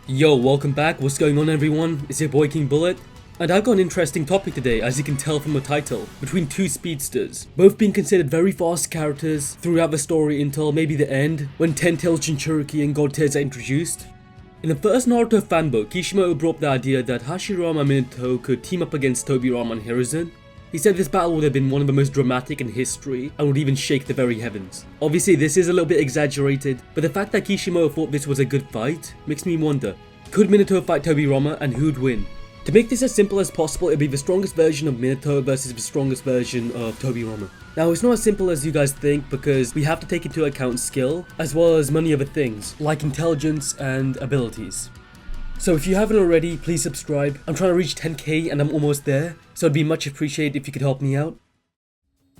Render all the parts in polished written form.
Yo, welcome back. What's going on, everyone? It's your boy King Bullet, and I've got an interesting topic today, as you can tell from the title, between two speedsters, both being considered very fast characters throughout the story until maybe the end, when Ten Tails Jinchuriki and God Tiers are introduced. In the first Naruto fanbook, Kishimoto brought up the idea that Hashirama and Minato could team up against Tobirama and Hiruzen. He said this battle would have been one of the most dramatic in history and would even shake the very heavens. Obviously this is a little bit exaggerated, but the fact that Kishimoto thought this was a good fight makes me wonder, could Minato fight Tobirama and who'd win? To make this as simple as possible, it'd be the strongest version of Minato versus the strongest version of Tobirama. Now it's not as simple as you guys think, because we have to take into account skill, as well as many other things, like intelligence and abilities. So if you haven't already, please subscribe. I'm trying to reach 10k and I'm almost there, so it'd be much appreciated if you could help me out.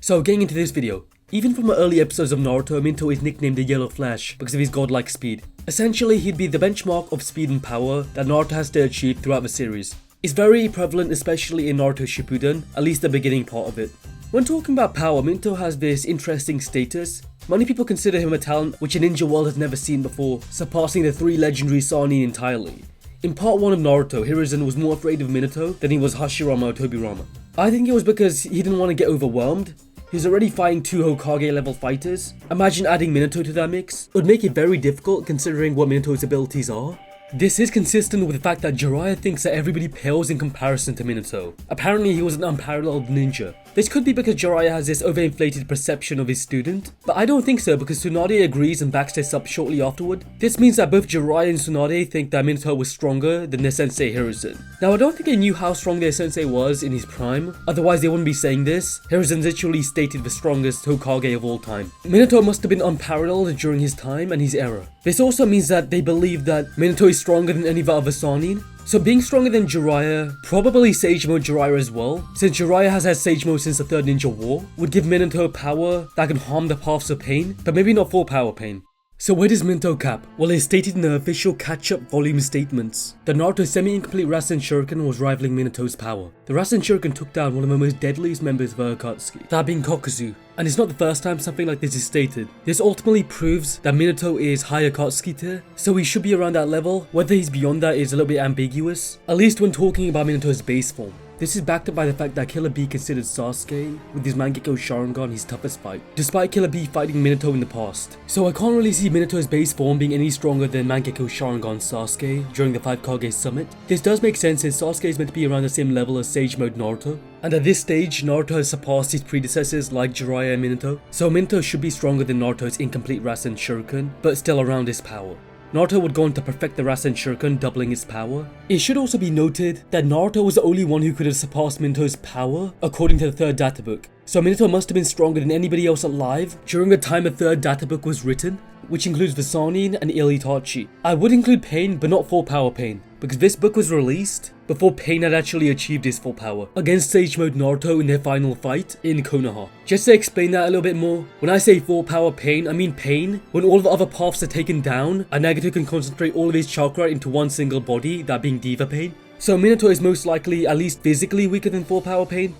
So getting into this video. Even from the early episodes of Naruto, Minato is nicknamed the Yellow Flash because of his godlike speed. Essentially, he'd be the benchmark of speed and power that Naruto has to achieve throughout the series. It's very prevalent, especially in Naruto Shippuden, at least the beginning part of it. When talking about power, Minato has this interesting status. Many people consider him a talent which a ninja world has never seen before, surpassing the three legendary Sannin entirely. In part 1 of Naruto, Hiruzen was more afraid of Minato than he was Hashirama or Tobirama. I think it was because he didn't want to get overwhelmed. He's already fighting two Hokage level fighters. Imagine adding Minato to that mix. It would make it very difficult considering what Minato's abilities are. This is consistent with the fact that Jiraiya thinks that everybody pales in comparison to Minato. Apparently he was an unparalleled ninja. This could be because Jiraiya has this overinflated perception of his student, but I don't think so because Tsunade agrees and backs this up shortly afterward. This means that both Jiraiya and Tsunade think that Minato was stronger than their sensei Hiruzen. Now I don't think they knew how strong their sensei was in his prime, otherwise they wouldn't be saying this. Hiruzen's literally stated the strongest Hokage of all time. Minato must have been unparalleled during his time and his era. This also means that they believe that Minato is stronger than any of the other Sannin. So being stronger than Jiraiya, probably Sage Mode Jiraiya as well, since Jiraiya has had Sage Mode since the Third Ninja War, would give Minato power that can harm the paths of pain, but maybe not full power pain. So where does Minato cap? Well, it's stated in the official catch-up volume statements that Naruto's semi-incomplete Rasen Shuriken was rivaling Minato's power. The Rasen Shuriken took down one of the most deadliest members of the Akatsuki, that being Kokuzu. And it's not the first time something like this is stated. This ultimately proves that Minato is high Akatsuki tier, so he should be around that level. Whether he's beyond that is a little bit ambiguous, at least when talking about Minato's base form. This is backed up by the fact that Killer Bee considered Sasuke with his Mangekyo Sharingan his toughest fight, despite Killer Bee fighting Minato in the past. So I can't really see Minato's base form being any stronger than Mangekyo Sharingan Sasuke during the 5 Kage summit. This does make sense since Sasuke is meant to be around the same level as Sage Mode Naruto, and at this stage Naruto has surpassed his predecessors like Jiraiya and Minato, so Minato should be stronger than Naruto's incomplete Rasen Shuriken, but still around his power. Naruto would go on to perfect the Rasen Shuriken, doubling its power. It should also be noted that Naruto was the only one who could have surpassed Minato's power according to the third data book. So Minato must have been stronger than anybody else alive during the time the third data book was written, which includes the Sannin and Itachi. I would include Pain, but not full power Pain, because this book was released before Pain had actually achieved his full power against Sage Mode Naruto in their final fight in Konoha. Just to explain that a little bit more, when I say full power Pain, I mean Pain when all the other paths are taken down and Nagato can concentrate all of his chakra into one single body, that being Diva Pain. So Minato is most likely at least physically weaker than full power Pain.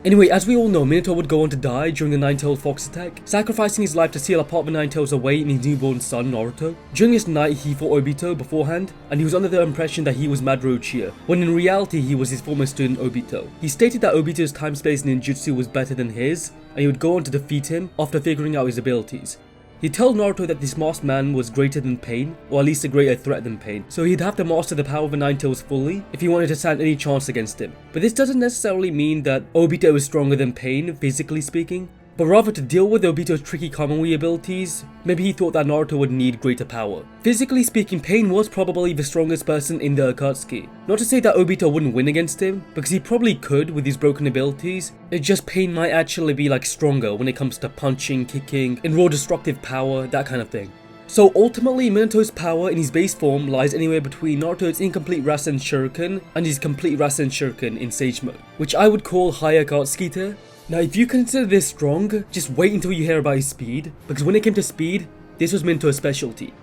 Anyway, as we all know, Minato would go on to die during the Nine-Tailed Fox attack, sacrificing his life to seal a part of the Nine-Tails away in his newborn son, Naruto. During this night, he fought Obito beforehand, and he was under the impression that he was Madara Uchiha, when in reality he was his former student Obito. He stated that Obito's time-space ninjutsu was better than his, and he would go on to defeat him after figuring out his abilities. He told Naruto that this masked man was greater than Pain, or at least a greater threat than Pain, so he'd have to master the power of the Nine-Tails fully if he wanted to stand any chance against him. But this doesn't necessarily mean that Obito is stronger than Pain, physically speaking, but rather to deal with Obito's tricky Kamui abilities, maybe he thought that Naruto would need greater power. Physically speaking, Pain was probably the strongest person in the Akatsuki. Not to say that Obito wouldn't win against him, because he probably could with his broken abilities, it's just Pain might actually be like stronger when it comes to punching, kicking, and raw destructive power, that kind of thing. So ultimately, Minato's power in his base form lies anywhere between Naruto's incomplete Rasen Shuriken and his complete Rasen Shuriken in Sage Mode, which I would call high Akatsuki tier. Now if you consider this strong, just wait until you hear about his speed, because when it came to speed, this was Minato's specialty.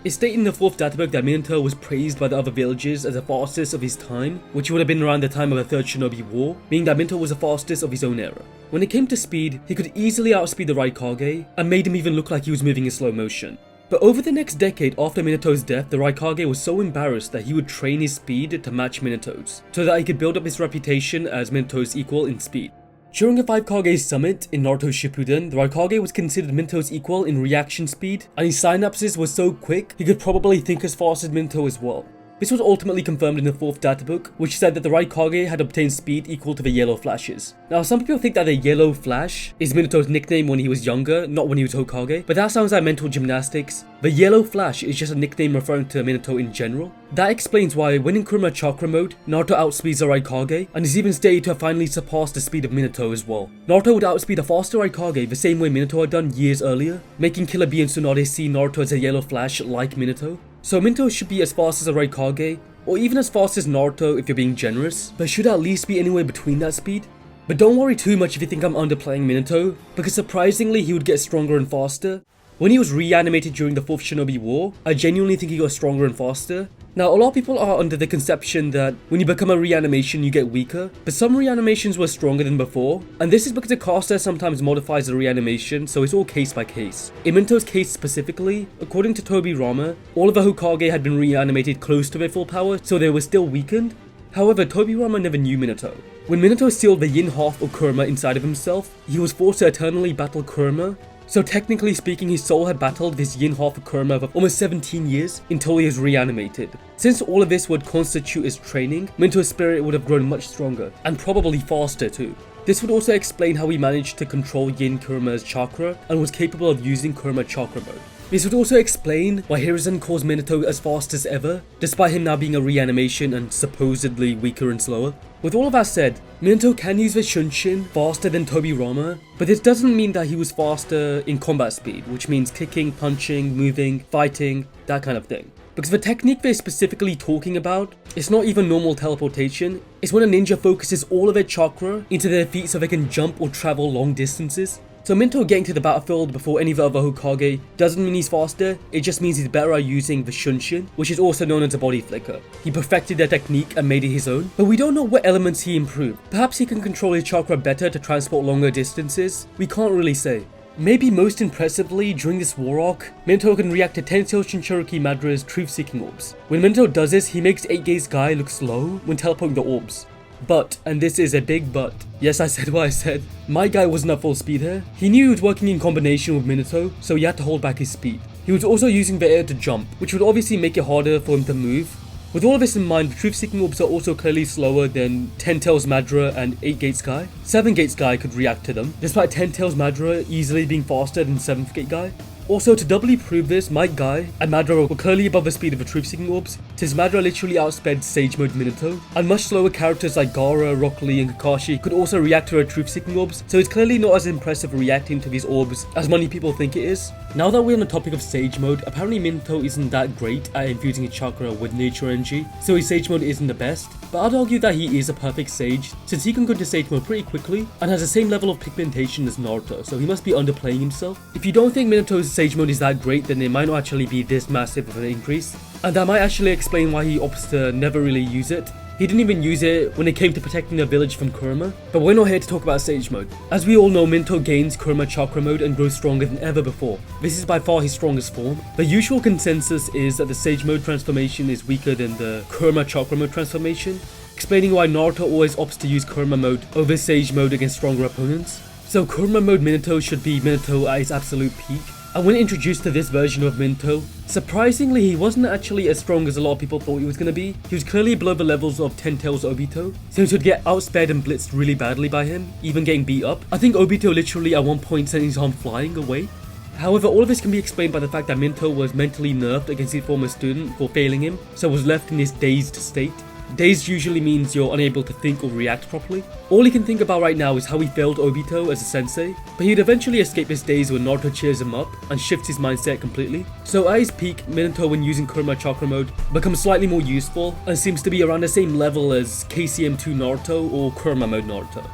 It's stated in the 4th databook that Minato was praised by the other villagers as the fastest of his time, which would have been around the time of the Third Shinobi War, meaning that Minato was the fastest of his own era. When it came to speed, he could easily outspeed the Raikage, and made him even look like he was moving in slow motion. But over the next decade after Minato's death, the Raikage was so embarrassed that he would train his speed to match Minato's, so that he could build up his reputation as Minato's equal in speed. During a 5 Kage summit in Naruto Shippuden, the Raikage was considered Minato's equal in reaction speed, and his synapses were so quick he could probably think as fast as Minato as well. This was ultimately confirmed in the 4th databook, which said that the Raikage had obtained speed equal to the Yellow Flashes. Now, some people think that the Yellow Flash is Minato's nickname when he was younger, not when he was Hokage, but that sounds like mental gymnastics. The Yellow Flash is just a nickname referring to Minato in general. That explains why, when in Kurama Chakra mode, Naruto outspeeds the Raikage, and is even stated to have finally surpassed the speed of Minato as well. Naruto would outspeed a faster Raikage the same way Minato had done years earlier, making Killer Bee and Tsunade see Naruto as a Yellow Flash like Minato. So Minato should be as fast as a Raikage, or even as fast as Naruto if you're being generous, but should at least be anywhere between that speed. But don't worry too much if you think I'm underplaying Minato, because surprisingly he would get stronger and faster. When he was reanimated during the 4th Shinobi War, I genuinely think he got stronger and faster. Now, a lot of people are under the conception that when you become a reanimation you get weaker, but some reanimations were stronger than before, and this is because the caster sometimes modifies the reanimation, so it's all case by case. In Minato's case specifically, according to Tobirama, all of the Hokage had been reanimated close to their full power, so they were still weakened. However, Tobirama never knew Minato. When Minato sealed the yin half of Kurama inside of himself, he was forced to eternally battle Kurama. So technically speaking, his soul had battled this yin half of Kurama for almost 17 years until he was reanimated. Since all of this would constitute his training, Minato's spirit would have grown much stronger, and probably faster too. This would also explain how he managed to control Yin Kurama's chakra and was capable of using Kurama Chakra mode. This would also explain why Hiruzen calls Minato as fast as ever, despite him now being a reanimation and supposedly weaker and slower. With all of that said, Minato can use the Shunshin faster than Tobirama, but this doesn't mean that he was faster in combat speed, which means kicking, punching, moving, fighting, that kind of thing. Because the technique they're specifically talking about, it's not even normal teleportation, it's when a ninja focuses all of their chakra into their feet so they can jump or travel long distances. So Minato getting to the battlefield before any of the other Hokage doesn't mean he's faster, it just means he's better at using the Shunshin, which is also known as a body flicker. He perfected their technique and made it his own, but we don't know what elements he improved. Perhaps he can control his chakra better to transport longer distances, we can't really say. Maybe most impressively, during this war arc, Minato can react to Tensei Shinchuriki Madara's truth-seeking orbs. When Minato does this, he makes 8-Gaze Guy look slow when teleporting the orbs. But, and this is a big but, yes I said what I said, my guy wasn't at full speed here. He knew he was working in combination with Minato, so he had to hold back his speed. He was also using the air to jump, which would obviously make it harder for him to move. With all of this in mind, the truth-seeking orbs are also clearly slower than 10 Tails Madara and 8-Gate Sky. 7-Gate Sky could react to them, despite 10 Tails Madara easily being faster than 7th Gate Guy. Also, to doubly prove this, my guy and Madara were clearly above the speed of the truth-seeking orbs, since Madara literally outsped Sage Mode Minato, and much slower characters like Gaara, Rock Lee and Kakashi could also react to her truth-seeking orbs, so it's clearly not as impressive reacting to these orbs as many people think it is. Now that we're on the topic of Sage Mode, apparently Minato isn't that great at infusing his chakra with nature energy, so his Sage Mode isn't the best, but I'd argue that he is a perfect Sage, since he can go to Sage Mode pretty quickly, and has the same level of pigmentation as Naruto, so he must be underplaying himself. If you don't think Minato's Sage Mode is that great, then it might not actually be this massive of an increase, and that might actually explain why he opts to never really use it. He didn't even use it when it came to protecting the village from Kurama, but we're not here to talk about Sage Mode. As we all know, Minato gains Kurama Chakra Mode and grows stronger than ever before. This is by far his strongest form. The usual consensus is that the Sage Mode transformation is weaker than the Kurama Chakra Mode transformation, explaining why Naruto always opts to use Kurama Mode over Sage Mode against stronger opponents. So Kurama Mode Minato should be Minato at his absolute peak. And when introduced to this version of Minato, surprisingly he wasn't actually as strong as a lot of people thought he was going to be. He was clearly below the levels of 10 Tails Obito, since he would get outsped and blitzed really badly by him, even getting beat up. I think Obito literally at one point sent his arm flying away. However, all of this can be explained by the fact that Minato was mentally nerfed against his former student for failing him, so was left in this dazed state. Dazed usually means you're unable to think or react properly. All he can think about right now is how he failed Obito as a sensei, but he'd eventually escape this daze when Naruto cheers him up and shifts his mindset completely. So at his peak, Minato when using Kurama Chakra Mode becomes slightly more useful and seems to be around the same level as KCM 2 Naruto or Kurama Mode Naruto.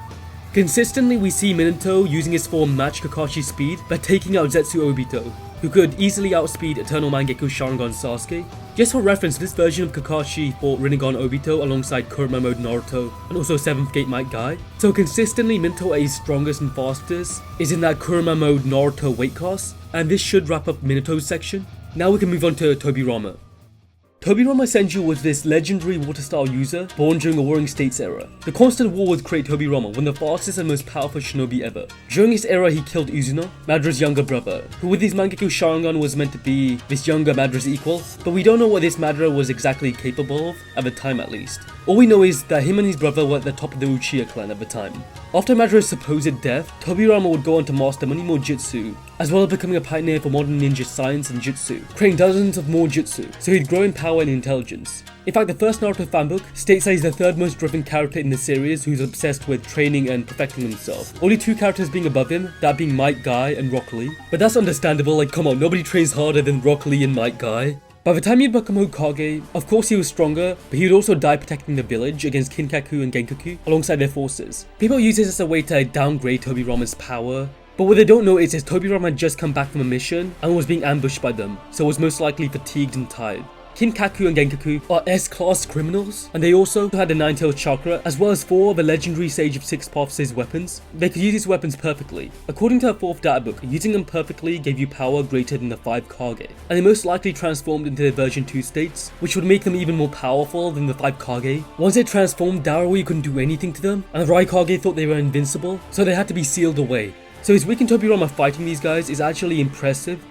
Consistently we see Minato using his form match Kakashi's speed by taking out Zetsu Obito, who could easily outspeed Eternal Mangekyou Sharingan Sasuke. Just for reference, this version of Kakashi fought Rinnegan Obito alongside Kurama Mode Naruto and also 7th Gate Might Guy. So consistently Minato at his strongest and fastest is in that Kurama Mode Naruto weight class, and this should wrap up Minato's section. Now we can move on to Tobirama. Tobirama Senju was this legendary water style user born during the Warring States era. The constant war would create Tobirama, one of the fastest and most powerful shinobi ever. During his era he killed Uzuno, Madara's younger brother, who with his Mangekyou Sharingan was meant to be this younger Madara's equal, but we don't know what this Madara was exactly capable of, at the time at least. All we know is that him and his brother were at the top of the Uchiha clan at the time. After Madara's supposed death, Tobirama would go on to master many more jutsu, as well as becoming a pioneer for modern ninja science and jutsu, creating dozens of more jutsu, so he'd grow in power and intelligence. In fact, the first Naruto fanbook states that he's the third most driven character in the series who's obsessed with training and perfecting himself. Only two characters being above him, that being Might Guy and Rock Lee. But that's understandable, like come on, nobody trains harder than Rock Lee and Might Guy. By the time he'd become Hokage, of course he was stronger, but he would also die protecting the village against Kinkaku and Genkaku alongside their forces. People use this as a way to downgrade Tobirama's power, but what they don't know is Tobirama had just come back from a mission and was being ambushed by them, so was most likely fatigued and tired. Kinkaku and Genkaku are S-class criminals, and they also had the Nine-Tailed Chakra, as well as 4 of the legendary Sage of Six Paths' weapons. They could use these weapons perfectly. According to the 4th data book, using them perfectly gave you power greater than the 5 Kage, and they most likely transformed into their version 2 states, which would make them even more powerful than the 5 Kage. Once they transformed, Darui couldn't do anything to them, and the Raikage thought they were invincible, so they had to be sealed away. So his weakened Tobirama fighting these guys is actually impressive.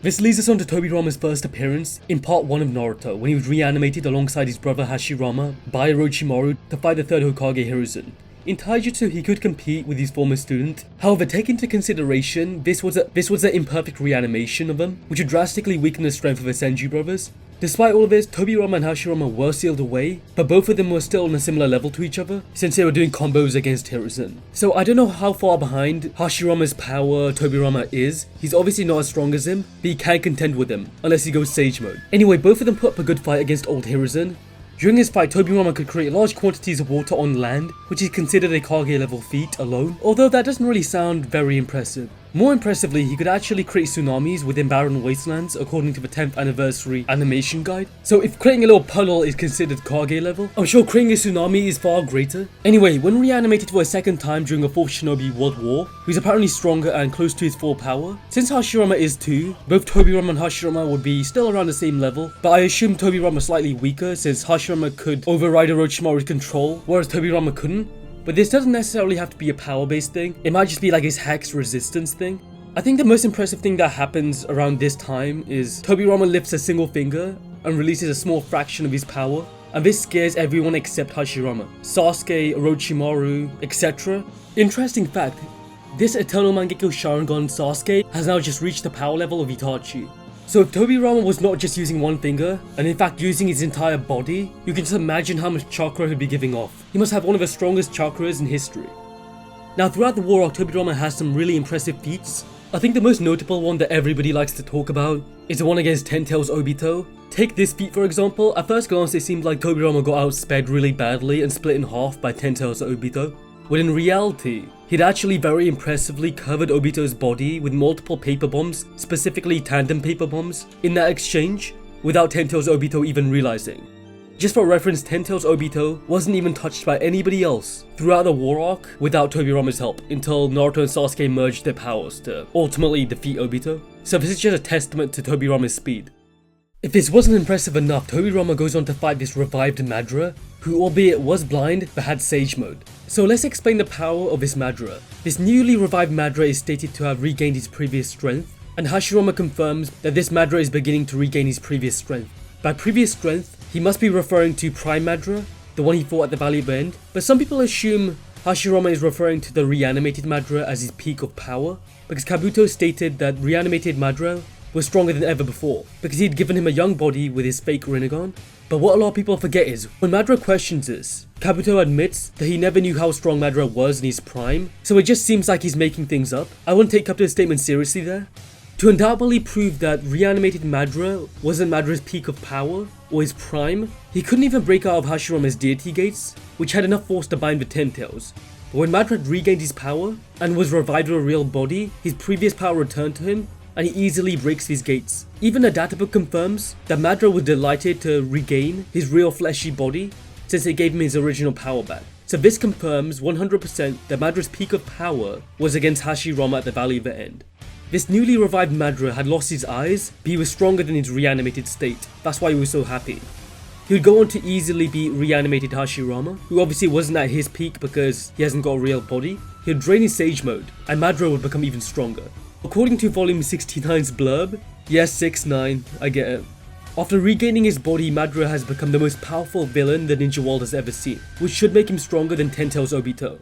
This leads us on to Tobirama's first appearance in part 1 of Naruto, when he was reanimated alongside his brother Hashirama by Orochimaru to fight the 3rd Hokage Hiruzen. In taijutsu he could compete with his former student, however take into consideration this was an imperfect reanimation of him, which would drastically weaken the strength of the Senju brothers. Despite all of this, Tobirama and Hashirama were sealed away, but both of them were still on a similar level to each other, since they were doing combos against Hiruzen. So I don't know how far behind Hashirama's power Tobirama is. He's obviously not as strong as him, but he can contend with him, unless he goes Sage mode. Anyway, both of them put up a good fight against old Hiruzen. During this fight, Tobirama could create large quantities of water on land, which is considered a Kage level feat alone, although that doesn't really sound very impressive. More impressively, he could actually create tsunamis within barren wastelands according to the 10th anniversary animation guide. So if creating a little puddle is considered Kage level, I'm sure creating a tsunami is far greater. Anyway, when reanimated for a second time during a 4th Shinobi World War, he's apparently stronger and close to his full power. Since Hashirama is 2, both Tobirama and Hashirama would be still around the same level, but I assume Tobirama slightly weaker since Hashirama could override Orochimaru's control, whereas Tobirama couldn't. But this doesn't necessarily have to be a power-based thing, it might just be like his hex resistance thing. I think the most impressive thing that happens around this time is Tobirama lifts a single finger and releases a small fraction of his power, and this scares everyone except Hashirama, Sasuke, Orochimaru, etc. Interesting fact, this Eternal Mangekyou Sharingan Sasuke has now just reached the power level of Itachi. So if Tobirama was not just using one finger, and in fact using his entire body, you can just imagine how much chakra he'd be giving off. He must have one of the strongest chakras in history. Now throughout the war arc, Tobirama has some really impressive feats. I think the most notable one that everybody likes to talk about is the one against Ten Tails Obito. Take this feat for example, at first glance it seemed like Tobirama got outsped really badly and split in half by Ten Tails Obito. When in reality, he'd actually very impressively covered Obito's body with multiple paper bombs, specifically tandem paper bombs, in that exchange, without Ten Tails Obito even realizing. Just for reference, Ten Tails Obito wasn't even touched by anybody else throughout the war arc without Tobirama's help, until Naruto and Sasuke merged their powers to ultimately defeat Obito. So this is just a testament to Tobirama's speed. If this wasn't impressive enough, Tobirama goes on to fight this revived Madara, who albeit was blind but had Sage mode. So let's explain the power of this Madara. This newly revived Madara is stated to have regained his previous strength, and Hashirama confirms that this Madara is beginning to regain his previous strength. By previous strength, he must be referring to Prime Madara, the one he fought at the Valley of the End, but some people assume Hashirama is referring to the Reanimated Madara as his peak of power, because Kabuto stated that Reanimated Madara was stronger than ever before, because he had given him a young body with his fake Rinnegan. But what a lot of people forget is, when Madara questions this, Kabuto admits that he never knew how strong Madara was in his prime, so it just seems like he's making things up. I wouldn't take Kabuto's statement seriously there. To undoubtedly prove that Reanimated Madara wasn't Madara's peak of power, or his prime, he couldn't even break out of Hashirama's deity gates, which had enough force to bind the Ten Tails. But when Madara had regained his power, and was revived with a real body, his previous power returned to him, and he easily breaks these gates. Even the databook confirms that Madara was delighted to regain his real fleshy body, since it gave him his original power back. So this confirms 100% that Madara's peak of power was against Hashirama at the Valley of the End. This newly revived Madara had lost his eyes, but he was stronger than his reanimated state. That's why he was so happy. He would go on to easily beat reanimated Hashirama, who obviously wasn't at his peak because he hasn't got a real body. He would drain his Sage Mode, and Madara would become even stronger. According to Volume 69's blurb, yes 6-9, I get it. After regaining his body, Madara has become the most powerful villain the ninja world has ever seen, which should make him stronger than Ten Tails Obito.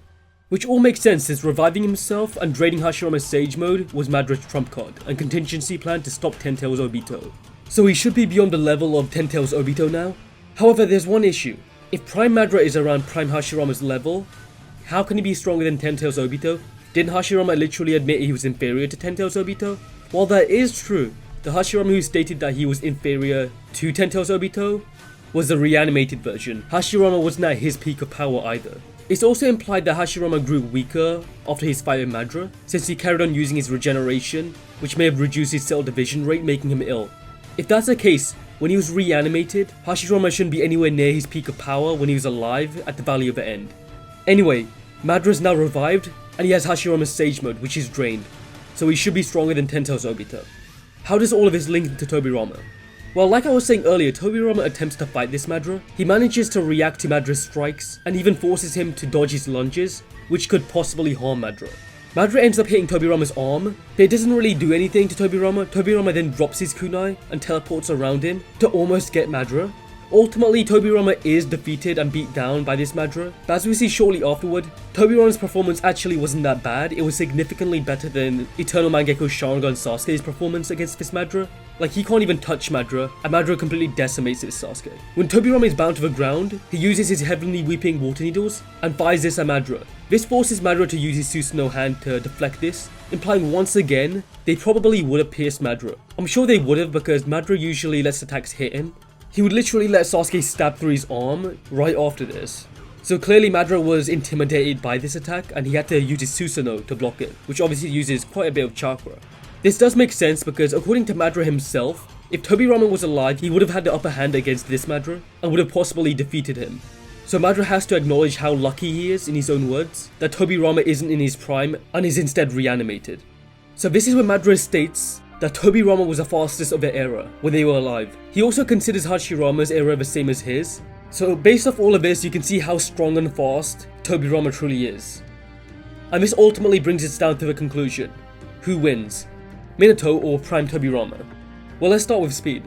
Which all makes sense since reviving himself and draining Hashirama's Sage Mode was Madara's trump card and contingency plan to stop Ten Tails Obito. So he should be beyond the level of Ten Tails Obito now. However, there's one issue. If Prime Madara is around Prime Hashirama's level, how can he be stronger than Ten Tails Obito? Didn't Hashirama literally admit he was inferior to Ten Tails Obito? While that is true, the Hashirama who stated that he was inferior to Ten Tails Obito was the reanimated version. Hashirama wasn't at his peak of power either. It's also implied that Hashirama grew weaker after his fight with Madara, since he carried on using his regeneration, which may have reduced his cell division rate, making him ill. If that's the case, when he was reanimated, Hashirama shouldn't be anywhere near his peak of power when he was alive at the Valley of the End. Anyway, Madara is now revived, and he has Hashirama's Sage Mode, which is drained, so he should be stronger than Ten Tails Obito. How does all of this link into Tobirama? Well, like I was saying earlier, Tobirama attempts to fight this Madara. He manages to react to Madara's strikes, and even forces him to dodge his lunges, which could possibly harm Madara. Madara ends up hitting Tobirama's arm, but it doesn't really do anything to Tobirama. Tobirama then drops his kunai and teleports around him to almost get Madara. Ultimately, Tobirama is defeated and beat down by this Madara, but as we see shortly afterward, Tobirama's performance actually wasn't that bad. It was significantly better than Eternal Mangekyo Sharingan Sasuke's performance against this Madara. Like, he can't even touch Madara, and Madara completely decimates this Sasuke. When Tobirama is bound to the ground, he uses his Heavenly Weeping Water Needles and fires this at Madara. This forces Madara to use his Susanoo hand to deflect this, implying once again, they probably would have pierced Madara. I'm sure they would have because Madara usually lets attacks hit him. He would literally let Sasuke stab through his arm right after this. So clearly Madara was intimidated by this attack and he had to use his Susanoo to block it, which obviously uses quite a bit of chakra. This does make sense because according to Madara himself, if Tobirama was alive, he would have had the upper hand against this Madara and would have possibly defeated him. So Madara has to acknowledge how lucky he is, in his own words, that Tobirama isn't in his prime and is instead reanimated. So this is where Madara states that Tobirama was the fastest of their era when they were alive. He also considers Hashirama's era the same as his. So based off all of this, you can see how strong and fast Tobirama truly is. And this ultimately brings us down to the conclusion. Who wins? Minato or Prime Tobirama? Well, let's start with speed.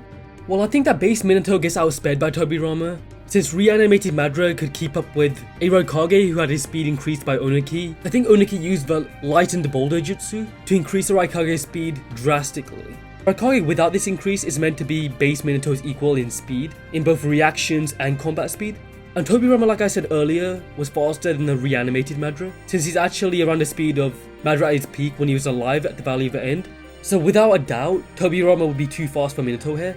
Well, I think that base Minato gets outsped by Tobirama, since reanimated Madara could keep up with a Raikage who had his speed increased by Oniki. I think Oniki used the lightened boulder jutsu to increase the Raikage's speed drastically. Raikage without this increase is meant to be base Minato's equal in speed, in both reactions and combat speed. And Tobirama, like I said earlier, was faster than the reanimated Madara, since he's actually around the speed of Madara at his peak when he was alive at the Valley of the End. So without a doubt, Tobirama would be too fast for Minato here.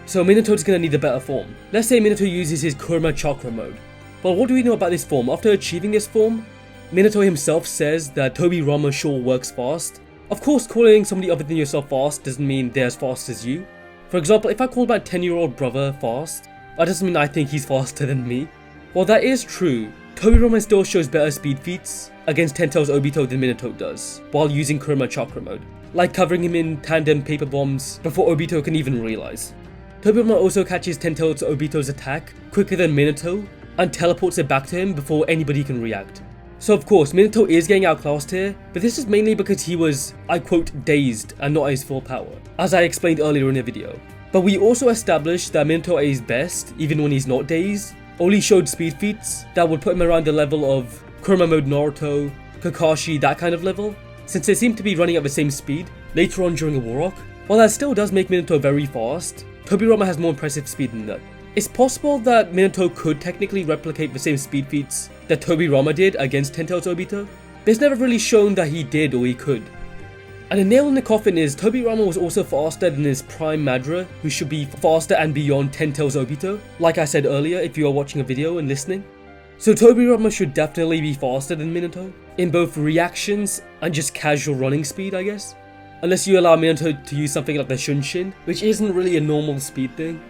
So Minato's gonna need a better form. Let's say Minato uses his Kurama Chakra mode. Well, what do we know about this form? After achieving this form, Minato himself says that Tobirama sure works fast. Of course, calling somebody other than yourself fast doesn't mean they're as fast as you. For example, if I call my 10-year-old brother fast, that doesn't mean I think he's faster than me. While that is true, Tobirama still shows better speed feats against Ten Tails Obito than Minato does, while using Kurama Chakra mode, like covering him in tandem paper bombs before Obito can even realize. Tobirama also catches Ten Tails Obito's attack quicker than Minato and teleports it back to him before anybody can react. So of course, Minato is getting outclassed here, but this is mainly because he was, I quote, dazed and not at his full power, as I explained earlier in the video. But we also established that Minato at his best, even when he's not dazed, only showed speed feats that would put him around the level of Kurama mode Naruto, Kakashi, that kind of level, since they seem to be running at the same speed later on during a war arc. While that still does make Minato very fast, Tobirama has more impressive speed than that. It's possible that Minato could technically replicate the same speed feats that Tobirama did against Ten Tails Obito, but it's never really shown that he did or he could. And the nail in the coffin is Tobirama was also faster than his prime Madara, who should be faster and beyond Ten Tails Obito, like I said earlier if you are watching a video and listening. So Tobirama should definitely be faster than Minato, in both reactions and just casual running speed, I guess. Unless you allow Minato to use something like the Shunshin, which isn't really a normal speed thing.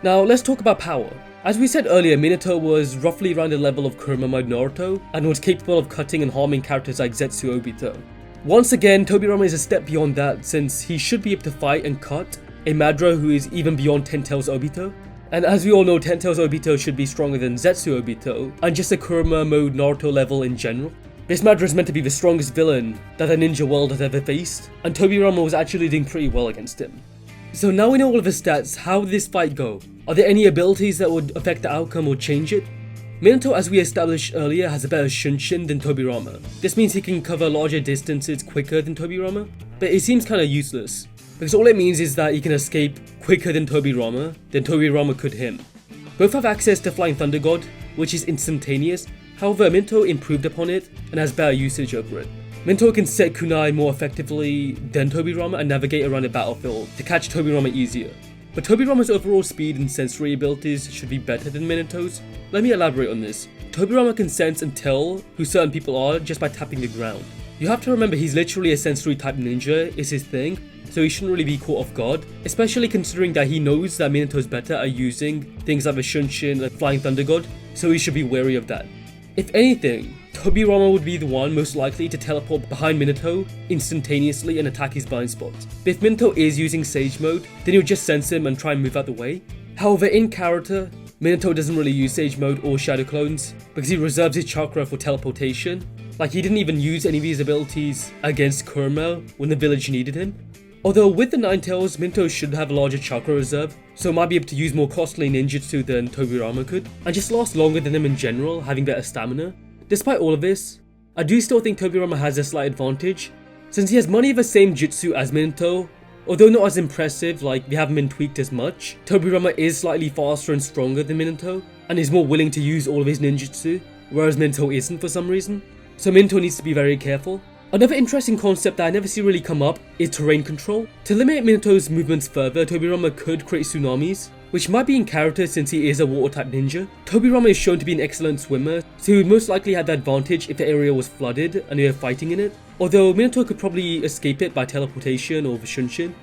Now let's talk about power. As we said earlier, Minato was roughly around the level of Kurama mode Naruto, and was capable of cutting and harming characters like Zetsu Obito. Once again, Tobirama is a step beyond that since he should be able to fight and cut a Madara who is even beyond 10 Tails Obito. And as we all know, 10 Tails Obito should be stronger than Zetsu Obito, and just a Kurama mode Naruto level in general. This Madara is meant to be the strongest villain that the ninja world has ever faced, and Tobirama was actually doing pretty well against him. So now we know all of his stats, how would this fight go? Are there any abilities that would affect the outcome or change it? Minato, as we established earlier, has a better Shunshin than Tobirama. This means he can cover larger distances quicker than Tobirama, but it seems kinda useless, because all it means is that he can escape quicker than Tobirama could him. Both have access to Flying Thunder God, which is instantaneous, however Minato improved upon it and has better usage over it. Minato can set kunai more effectively than Tobirama and navigate around the battlefield to catch Tobirama easier. But Tobirama's overall speed and sensory abilities should be better than Minato's. Let me elaborate on this. Tobirama can sense and tell who certain people are just by tapping the ground. You have to remember he's literally a sensory type ninja, is his thing, so he shouldn't really be caught off guard, especially considering that he knows that Minato's better at using things like the Shunshin and Flying Thunder God, so he should be wary of that. If anything, Tobirama would be the one most likely to teleport behind Minato instantaneously and attack his blind spots. But if Minato is using Sage mode, then he'll just sense him and try and move out the way. However, in character, Minato doesn't really use Sage mode or Shadow Clones because he reserves his chakra for teleportation. Like, he didn't even use any of his abilities against Kurama when the village needed him. Although with the 9 Tails, Minato should have a larger chakra reserve, so might be able to use more costly ninjutsu than Tobirama could, and just last longer than him in general, having better stamina. Despite all of this, I do still think Tobirama has a slight advantage, since he has many of the same jutsu as Minato. Although not as impressive, like they haven't been tweaked as much, Tobirama is slightly faster and stronger than Minato, and is more willing to use all of his ninjutsu, whereas Minato isn't for some reason. So Minato needs to be very careful. Another interesting concept that I never see really come up is terrain control. To limit Minato's movements further, Tobirama could create tsunamis, which might be in character since he is a water type ninja. Tobirama is shown to be an excellent swimmer, so he would most likely have the advantage if the area was flooded and they were fighting in it, although Minato could probably escape it by teleportation or Shunshin.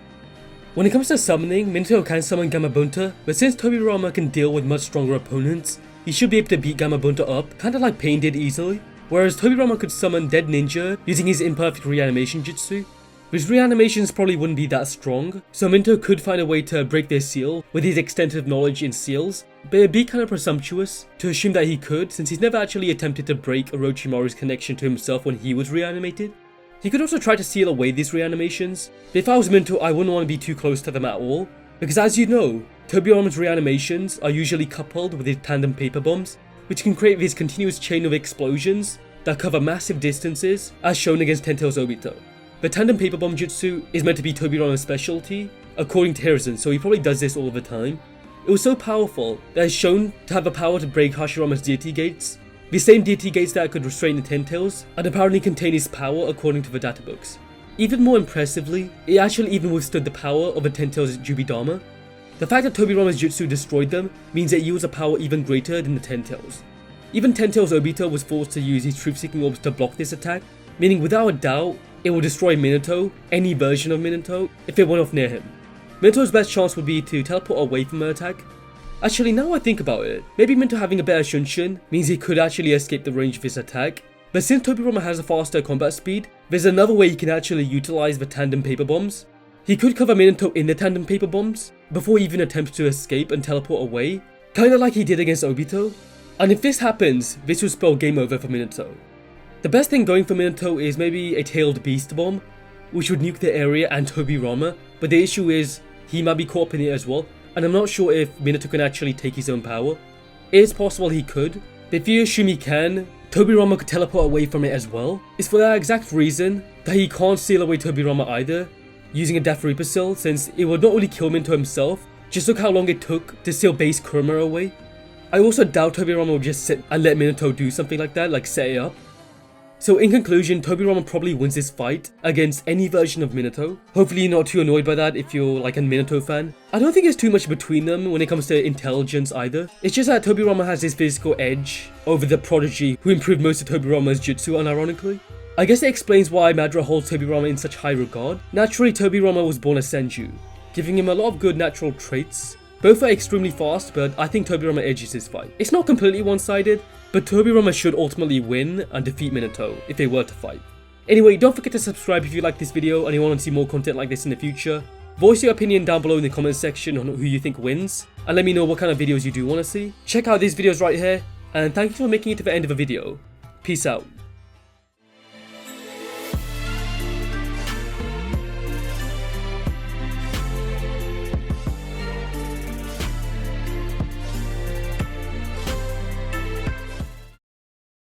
When it comes to summoning, Minato can summon Gamabunta, but since Tobirama can deal with much stronger opponents, he should be able to beat Gamabunta up, kinda like Pain did easily. Whereas Tobirama could summon Dead Ninja using his imperfect reanimation jutsu. His reanimations probably wouldn't be that strong, so Minato could find a way to break their seal with his extensive knowledge in seals, but it'd be kinda presumptuous to assume that he could, since he's never actually attempted to break Orochimaru's connection to himself when he was reanimated. He could also try to seal away these reanimations, but if I was Minato, I wouldn't want to be too close to them at all, because as you know, Tobirama's reanimations are usually coupled with his tandem paper bombs, which can create this continuous chain of explosions that cover massive distances, as shown against 10 Tails Obito. The tandem paper bomb jutsu is meant to be Tobirama's specialty, according to Hiruzen, so he probably does this all the time. It was so powerful that it's shown to have the power to break Hashirama's deity gates, the same deity gates that could restrain the 10 Tails, and apparently contain his power according to the data books. Even more impressively, it actually even withstood the power of the 10 Tails Jubidama. The fact that Tobirama's jutsu destroyed them means it yields a power even greater than the 10 Tails. Even 10 Tails Obito was forced to use his truth-seeking orbs to block this attack, meaning without a doubt, it will destroy Minato, any version of Minato, if it went off near him. Minato's best chance would be to teleport away from the attack. Actually, now I think about it, maybe Minato having a better Shunshin means he could actually escape the range of his attack, but since Tobirama has a faster combat speed, there's another way he can actually utilize the tandem paper bombs. He could cover Minato in the tandem paper bombs, before he even attempts to escape and teleport away, kinda like he did against Obito. And if this happens, this will spell game over for Minato. The best thing going for Minato is maybe a tailed beast bomb, which would nuke the area and Tobirama, but the issue is, he might be caught up in it as well, and I'm not sure if Minato can actually take his own power. It is possible he could, but if you assume he can, Tobirama could teleport away from it as well. It's for that exact reason that he can't seal away Tobirama either, using a Death Reaper seal, since it would not only kill Minato himself, just look how long it took to seal base Kurama away. I also doubt Tobirama will just sit and let Minato do something like that, like set it up. So in conclusion, Tobirama probably wins this fight against any version of Minato. Hopefully you're not too annoyed by that if you're like a Minato fan. I don't think there's too much between them when it comes to intelligence either. It's just that Tobirama has his physical edge over the prodigy who improved most of Tobirama's jutsu unironically. I guess it explains why Madara holds Tobirama in such high regard. Naturally, Tobirama was born a Senju, giving him a lot of good natural traits. Both are extremely fast, but I think Tobirama edges this fight. It's not completely one-sided, but Tobirama should ultimately win and defeat Minato if they were to fight. Anyway, don't forget to subscribe if you like this video and you want to see more content like this in the future. Voice your opinion down below in the comment section on who you think wins, and let me know what kind of videos you do want to see. Check out these videos right here, and thank you for making it to the end of the video. Peace out.